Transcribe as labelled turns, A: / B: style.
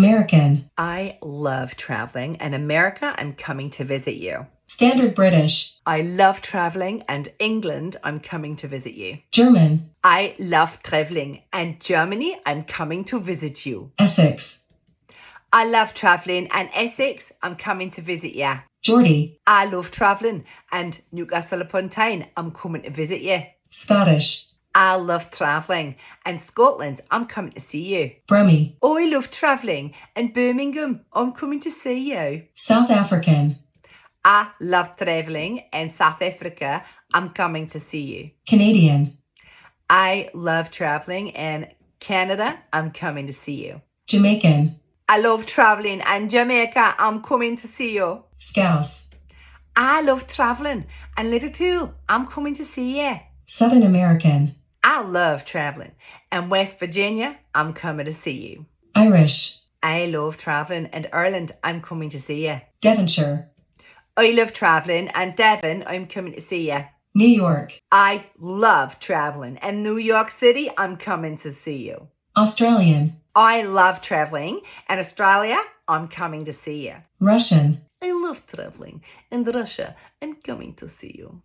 A: American.
B: I love traveling, and America, I'm coming to visit you.
A: Standard British.
B: I love traveling, and England, I'm coming to visit you.
A: German.
B: I love traveling, and Germany, I'm coming to visit you.
A: Essex.
B: I love traveling, and Essex, I'm coming to visit you.
A: Geordie.
B: I love traveling, and Newcastle upon Tyne, I'm coming to visit you.
A: Scottish.
B: I love traveling, and Scotland, I'm coming to see you.
A: Brummie.
B: I love traveling, and Birmingham, I'm coming to see you.
A: South African.
B: I love traveling, and South Africa, I'm coming to see you.
A: Canadian.
B: I love traveling, and Canada, I'm coming to see you.
A: Jamaican.
B: I love traveling, and Jamaica, I'm coming to see you.
A: Scouse.
B: I love traveling, and Liverpool, I'm coming to see you.
A: Southern American.
B: I love traveling, and West Virginia, I'm coming to see you.
A: Irish.
B: I love traveling, and Ireland, I'm coming to see you.
A: Devonshire.
B: I love traveling, and Devon, I'm coming to see you.
A: New York.
B: I love traveling, and New York City, I'm coming to see you.
A: Australian.
B: I love traveling, and Australia, I'm coming to see you.
A: Russian.
B: I love traveling, and Russia, I'm coming to see you.